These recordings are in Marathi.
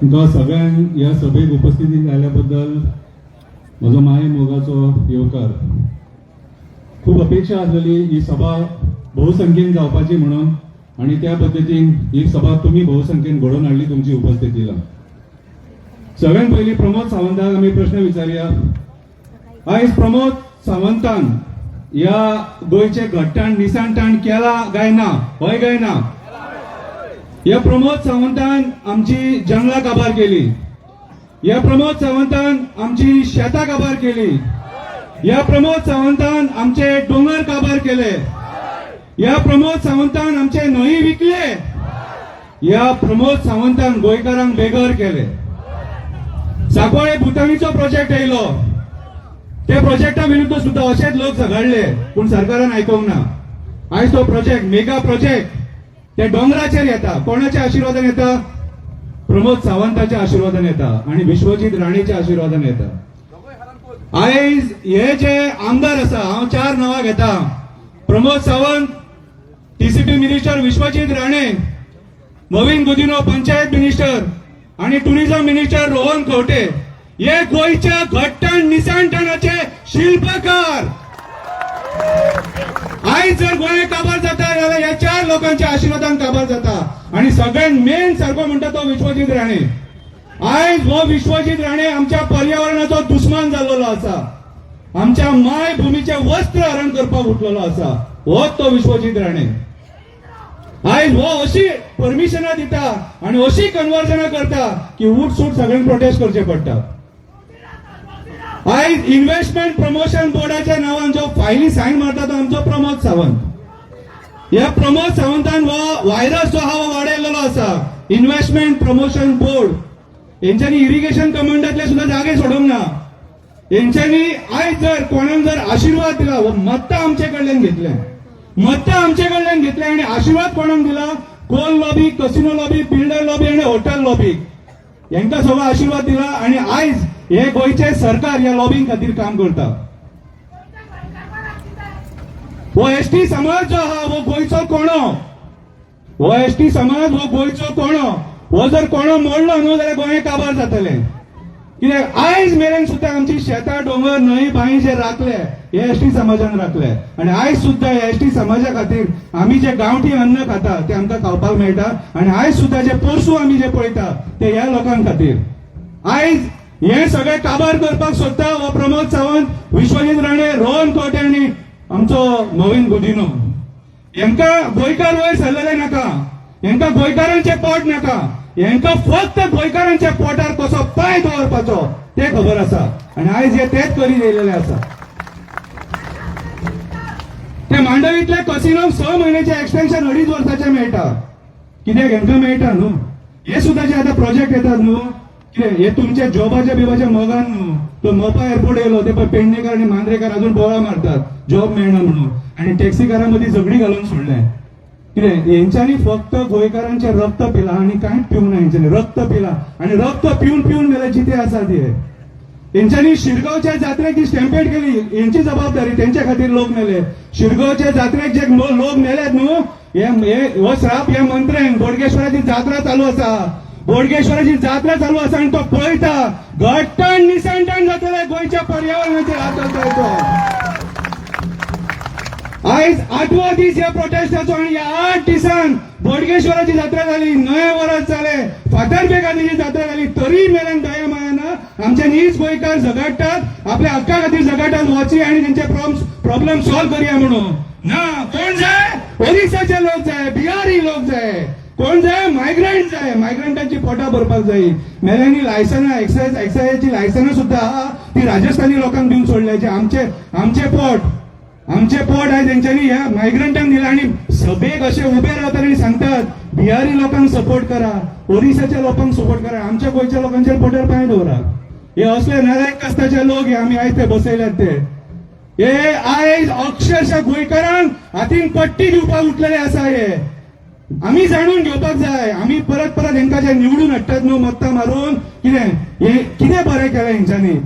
तुमकां सगळ्यांक ह्या सभेक उपस्थिती जाल्ल्याबद्दल म्हजो माय मोगाचो येवकार. खूब अपेक्षा आसलेली ही सभा बहुसंख्येन जावपाची म्हणून, आणि त्या पद्दतीन ही सभा तुम्ही बहुसंख्येन घडोवन हाडली तुमची उपस्थितीला. सगळ्यात पयलीं प्रमोद सावंताक आमी प्रश्न विचारया. आयज प्रमोद सावंतान ह्या गोंयचे घट्टाण निसाणटाण केला काय ना? हय काय ना? या प्रमोद सावंतान आमची जंगलां काबार केली. या प्रमोद सावंतान आमची शेतां काबार केली. या प्रमोद सावंतान आमचे डोंगर काबार केले. या प्रमोद सावंतान आमचे न्हंय विकले. या प्रमोद सावंतान गोंयकारांक बेघर केले. सांकवाळे भुतानीचो प्रोजेक्ट येयलो. त्या प्रोजेक्टा विरुद्ध सुद्धा असेच लोक झगडले, पूण सरकारान आयकूंक ना. आयज तो प्रोजेक्ट मेगा प्रोजेक्ट ते डोंगराचेर येता. कोणाच्या आशिर्वादान येता? प्रमोद सावंताच्या आशिर्वादान येता आणि विश्वजीत राणेच्या आशिर्वादान येता. आयज हे जे आमदार आसा, हांव 4 नांवां घेता. Pramod Sawant, TCP minister Vishwajit Rane, Mauvin Godinho panchayat minister आणि टुरिझम मिनिस्टर रोहन खंवटे हे गोंयच्या घट्टाण निसाणटाणाचे शिल्पकार. आयज जर गोंय काबार जाता जाल्यार ह्या 4 लोकांच्या आशिर्वादान काबार जाता. आणि सगळ्यात मेन सारको म्हणटा तो विश्वजीत राणे. आयज हो विश्वजीत राणे आमच्या पर्यावरणाचो दुश्मन जाल्लो आसा. आमच्या माय भूमीचे वस्त्र हरण करपाक उठलेलो आसा. होच तो विश्वजीत राणे. आयज हो अशी परमिशनां दिता आणि अशी कन्वर्जनां करता की उठ सूट सगळ्यांक प्रोटेस्ट करचे पडटा. आयज इन्व्हेस्टमेंट प्रमोशन बोर्डाच्या नावान जो फायली सायन मारता तो आमचो प्रमोद सावंत. ह्या प्रमोद सावंतान हो व्हायरस जो हा वाडयल्लो आसा. इन्व्हेस्टमेंट प्रमोशन बोर्ड यांच्यानी इरिगेशन कमांडातले सुद्धा जागे सोडूंक ना. यांच्यानी आयज जर कोणाक जर आशीर्वाद दिला, मत्ता आमचे कडल्यान घेतले. मत्ता आमचे कडल्यान घेतले आणि आशीर्वाद कोणाक दिला? Coal lobby, casino lobby, builder lobby आणि हॉटेल लॉबी यांका सगळो आशीर्वाद दिला. आणि आयज हे गोयचे सरकार या लॉबिंग खातीर काम करता. हो एसटी समाज जो हा हो गोयचो कोणो. हो एसटी समाज हो गोयचो कोणो. हो जर कोणो मोडलो न्हू जाल्यार गोंय काबार जातले. कित्याक आयज मेरेन सुद्धा आमची शेतां, डोंगर, न्हंय, बांय जे राखले हे एसटी समाजान राखले. आणि आयज सुद्धा हे एसटी समाजा खातीर आमी जे गांवठी अन्न खाता ते आमकां खावपाक मेळटा. आणि आयज सुद्धा जे पोरसू आमी जे पळयता ते ह्या लोकांक खातीर. आयज हे सगळे काबार करपाक सोदता हो प्रमोद सावंत, विश्वजीत राणे, रोहन खंवटे आणि आमचो मोविन गुदिनो. हेंका गोंयकार वयर सरलेले नाका. हेंका गोंयकारांचे पोट नाका. हेंका फक्त गोंयकारांच्या पोटार कसो पांय दवरपाचो ते खबर आसा. आणि आयज हे तेच करीत येयलेले आसा. ते मांडवीतल्या कसिनोक 6 म्हयन्याचे एक्सटेन्शन 2.5 वर्साचे मेळटा. कित्याक हेंका मेळटा न्हू. हे सुद्धा जे आता प्रोजेक्ट येतात न्हू, हे तुमच्या जॉबाच्या बिबाच्या मोगान न्हू. तो मोपा एअरपोर्ट येयलो ते पेडणेकर आणि मांद्रेकर अजून बोळा मारतात जॉब मेळना म्हणून, आणि टॅक्सीकारांमध्ये झगडी घालून सोडले. कितें हेंच्यांनी फक्त गोंयकारांचे रक्त पिला आणि कांयच पिवंक ना. हेंच्यांनी रक्त पिला आणि रक्त पिवन पिवन मेले जिते आसा ते. हेंच्यांनी शिरगांवच्या जात्रेक जी स्टॅम्पेड केली हेंची जबाबदारी, तेंच्या खातीर लोक मेले. शिरगांवच्या जात्रेक जे लोक मेलेत न्हू, हे हो श्राप ह्या मंत्र्यांक. बोडगेश्वराची जात्रा चालू आसा. बोडगेश्वराची जात्रा चालू आसा आणि तो पळयता घट्टाण निसाणटाण जातले गोंयच्या पर्यावरणाचेर हात घालता. आयज 8वो दीस या प्रोटेस्टाचो आणि या 8 दिसान बोडगेश्वराची जात्रा जाली. 9 वरां जाले फातर्पेकाची जात्रा जाली. तरी मेरेन दया मायाना आमचे नीज गोंयकार झगडटात. आपल्या हक्का खातीर झगडटात. वची आणि तेंचे प्रॉब्लेम सॉल्व करया म्हणून. ना, कोण जाय? ओरिसाचे लोक जाय, बिहारी लोक जाय. कोण जाय? मायग्रंट जाय. मायग्रंटांची पोटां भरपाक जाय. मेल्यांनी लायसनां, एक्सायजची लायसनां सुद्धा ती राजस्थानी लोकांक दिवन सोडल्याचे. आमचे पोट आयज तेंच्यांनी ह्या मायग्रंटांक दिला. आणि सभेक असे उबे रावतात आणि सांगतात बिहारी लोकांक सपोर्ट करा, ओरिसाच्या लोकांक सपोर्ट करा, आमच्या गोंयच्या लोकांचेर पोटार पांय दवरा. हे असले नालायक कास्ताचे लोक हे आमी आयज ते बसयल्यात ते. हे आयज अक्षरशः गोंयकारांक हातीन पट्टी दिवपाक उठलेले आसा. हे आमी जाणून घेवपाक जाय. आमी परत परत हेंका जे निवडून हाडटात न्हू मत्ता मारून, कितें बरें केलें हेंच्यांनी?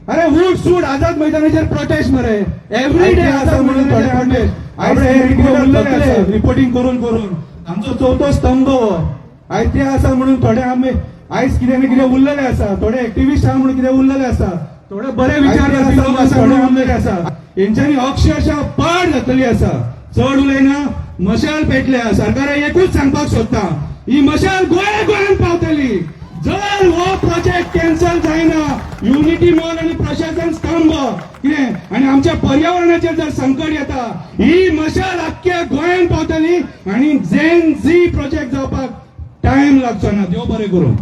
अरे उठ सूट आझाद मैदानाचेर प्रोटेस्ट मरे एव्हरी डे आसा म्हणून रिपोर्टिंग करून आमचो 4थो स्तंभ आयज ते आसा म्हणून थोडे आमी आयज कितें ना कितें उरलेले आसा, थोडे एक्टिव्हिस्ट आहा म्हणून कितें उरलेले आसा, थोडे बरे विचार लोक आसा म्हणून उरलेले आसा. हेंच्यांनी अक्षरशः पाड जातली आसा. चड उलयना, मशाल पेटल्या. सरकाराक एकूच सांगपाक सोदता, ही मशाल गोंयान पावतली. जर हो प्रोजेक्ट कॅन्सल जायना, युनिटी मॉल आणि प्रशासन स्तंभ कितें आनी आमच्या पर्यावरणाचेर जर संकट येता, ही मशाल अख्ख्या गोंयान पावतली आणि जेन झी प्रोजेक्ट जावपाक टाइम लागचो ना. देव बरें करूं.